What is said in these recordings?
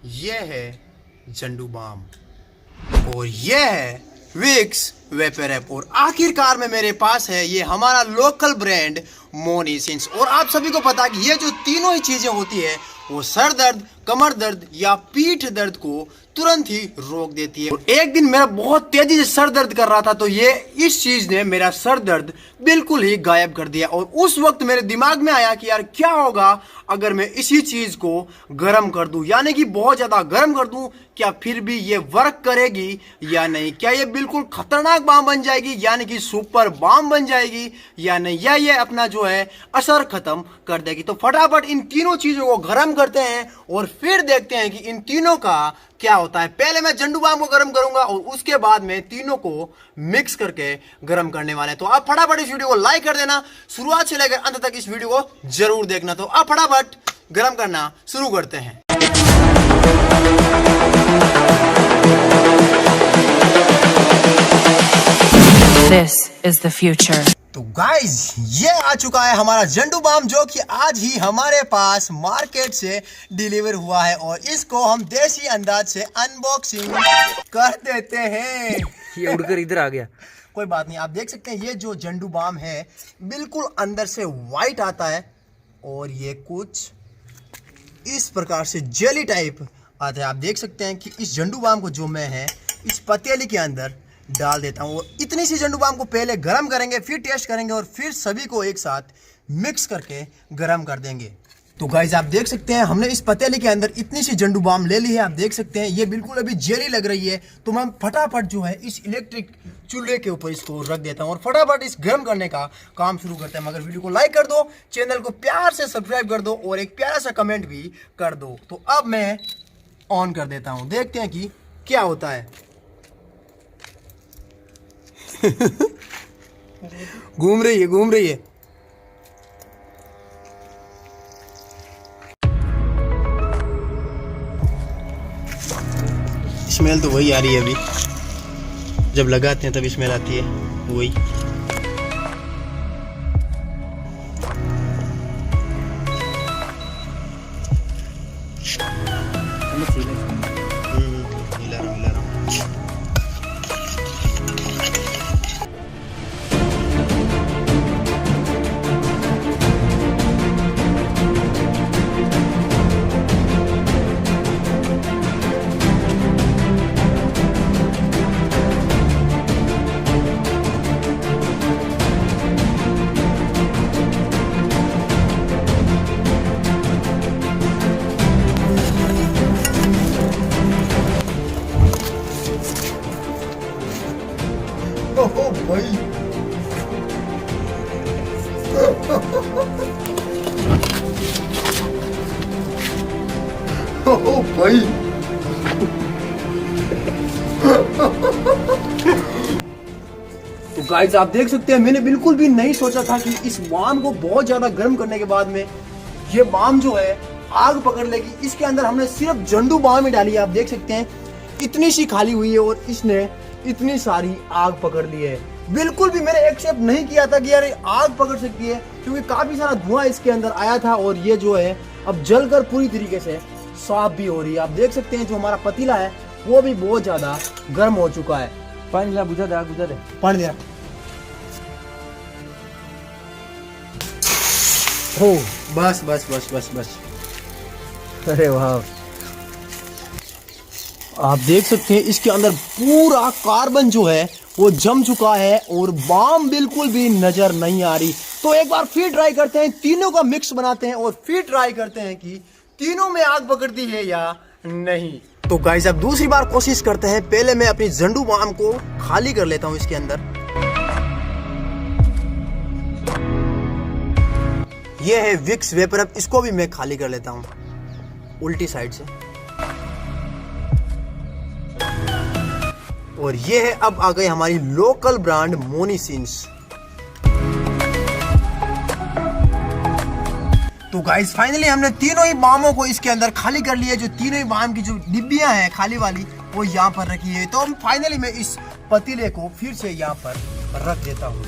ये है झंडू बाम और ये है विक्स वेपर ऐप और आखिरकार में मेरे पास है ये हमारा लोकल ब्रांड मोनीसिंस। और आप सभी को पता है कि ये जो तीनों ही चीजें होती है वो सर दर्द, कमर दर्द या पीठ दर्द को तुरंत ही रोक देती है। और एक दिन मेरा बहुत तेजी से सर दर्द कर रहा था तो ये इस चीज ने मेरा सर दर्द बिल्कुल ही गायब कर दिया। और उस वक्त मेरे दिमाग में आया कि यार क्या होगा अगर मैं इसी चीज को गर्म कर दूं, यानी कि बहुत ज्यादा गर्म कर दूं, क्या फिर भी ये वर्क करेगी या नहीं? क्या ये बिल्कुल खतरनाक बाम बन जाएगी यानी कि सुपर बाम बन जाएगी या नहीं, या ये अपना जो है असर खत्म कर देगी? तो फटाफट इन तीनों चीजों को गर्म करते हैं और फिर देखते हैं कि इन तीनों का क्या होता है। पहले मैं झंडू बाम को गर्म करूंगा और उसके बाद में तीनों को मिक्स करके गर्म करने वाले हैं। तो आप फटाफट इस वीडियो को लाइक कर देना, शुरुआत से लेकर अंत तक इस वीडियो को जरूर देखना। तो आप फटाफट गर्म करना शुरू करते हैं। This is the future. तो गाइज ये आ चुका है हमारा झंडू बाम जो कि आज ही हमारे पास मार्केट से डिलीवर हुआ है और इसको हम देसी अंदाज से अनबॉक्सिंग कर देते हैं। ये उड़कर इधर आ गया। कोई बात नहीं, आप देख सकते हैं ये जो झंडू बाम है बिल्कुल अंदर से वाइट आता है और ये कुछ इस प्रकार से जेली टाइप आता है। आप देख सकते हैं कि इस झंडू बाम को जो मैं है इस पतीली के अंदर डाल देता हूँ। इतनी सी झंडू बाम को पहले गरम करेंगे, फिर टेस्ट करेंगे और फिर सभी को एक साथ मिक्स करके गरम कर देंगे। तो गाइज आप देख सकते हैं हमने इस पतीली के अंदर इतनी सी झंडू बाम ले ली है। आप देख सकते हैं ये बिल्कुल अभी जेली लग रही है। तो मैं फटाफट जो है इस इलेक्ट्रिक चूल्हे के ऊपर इसको रख देता हूँ और फटाफट इस गर्म करने का काम शुरू करते हैं। मगर वीडियो को लाइक कर दो, चैनल को प्यार से सब्सक्राइब कर दो और एक प्यारा सा कमेंट भी कर दो। तो अब मैं ऑन कर देता हूँ, देखते हैं कि क्या होता है। घूम रही है। स्मेल तो वही आ रही है, अभी जब लगाते हैं तभी स्मेल आती है वही। हिला रहा हूँ। ओहो भाई ओहो भाई तो गाइस आप देख सकते हैं मैंने बिल्कुल भी नहीं सोचा था कि इस बाम को बहुत ज्यादा गर्म करने के बाद में ये बाम जो है आग पकड़ लेगी। इसके अंदर हमने सिर्फ झंडू बाम ही डाली है। आप देख सकते हैं इतनी सी खाली हुई है और इसने इतनी सारी आग पकड़ ली है। बिल्कुल भी मैंने एक्सेप्ट नहीं किया था कि यार आग पकड़ सकती है, क्योंकि काफी सारा धुआं इसके अंदर आया था और ये जो है अब जलकर पूरी तरीके से साफ भी हो रही है। आप देख सकते हैं जो हमारा पतीला है वो भी बहुत ज्यादा गर्म हो चुका है। पानी ला, बुझा दे, आग बुझा दे। पानी दे। हो बस बस बस बस बस। अरे वाह, आप देख सकते हैं इसके अंदर पूरा कार्बन जो है वो जम चुका है और बाम बिल्कुल भी नजर नहीं आ रही। तो एक बार फिर ट्राई करते हैं, तीनों का मिक्स बनाते हैं और फिर ट्राई करते हैं कि तीनों में आग पकड़ती है या नहीं। तो गाइस अब दूसरी बार कोशिश करते हैं। पहले मैं अपनी झंडू बाम को खाली कर लेता हूं इसके अंदर। यह है विक्स वेपर ऐप, इसको भी मैं खाली कर लेता हूं उल्टी साइड से। और ये है अब आ गई हमारी लोकल ब्रांड मोनीसिंस। तो गाइस फाइनली हमने तीनों ही बामों को इसके अंदर खाली कर लिया। जो तीनों ही बाम की जो डिब्बियां हैं खाली वाली वो यहाँ पर रखी है। तो हम फाइनली मैं इस पतीले को फिर से यहाँ पर रख देता हूँ।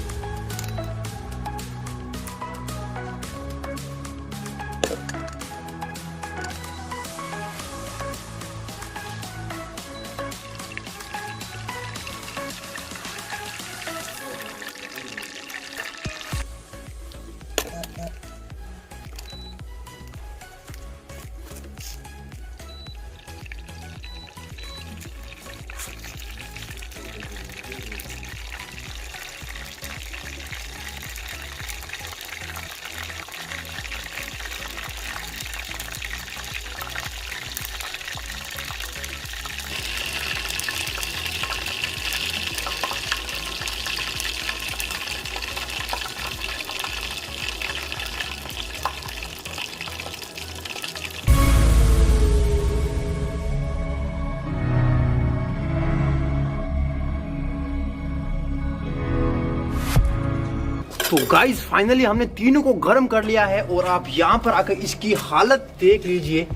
तो गाइस फाइनली हमने तीनों को गर्म कर लिया है और आप यहाँ पर आकर इसकी हालत देख लीजिए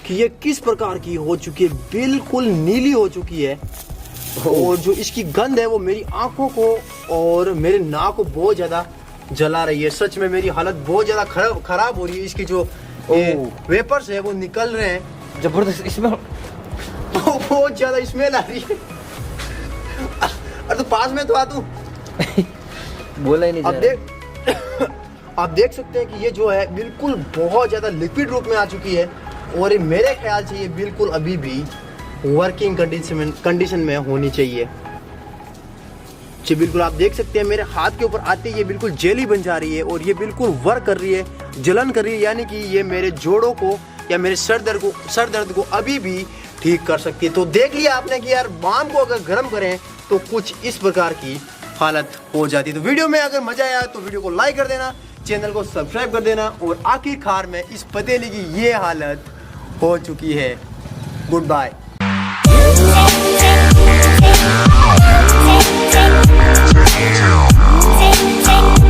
कि ये किस प्रकार की हो चुकी है, बिल्कुल नीली हो चुकी है। और जो इसकी गंध है वो मेरी आंखों को और मेरे नाक को बहुत ज्यादा जला रही है। सच में मेरी हालत बहुत ज्यादा खराब हो रही है। इसकी जो वेपर्स है वो निकल रहे हैं, जबरदस्त इसमें। बहुत ज्यादा स्मेल आ रही है। अरे तो पास में तो आ तू। बोला ही नहीं अब जा देख आप देख सकते हैं कि ये जो है बिल्कुल बहुत ज्यादा लिक्विड रूप में आ चुकी है और ये मेरे ख्याल से ये बिल्कुल अभी भी वर्किंग कंडीशन में होनी चाहिए। जी बिल्कुल आप देख सकते हैं मेरे हाथ के ऊपर आते ही ये बिल्कुल जेली बन जा रही है और ये बिल्कुल वर्क कर रही है, जलन कर रही है, यानी कि ये मेरे जोड़ों को या मेरे सर दर्द को अभी भी ठीक कर सकती है। तो देख लिया आपने कि यार बाम को अगर गर्म करें तो कुछ इस प्रकार की हालत हो जाती है। तो वीडियो में अगर मजा आया तो वीडियो को लाइक कर देना, चैनल को सब्सक्राइब कर देना और आखिरकार में इस पतीले की ये हालत हो चुकी है। Good bye.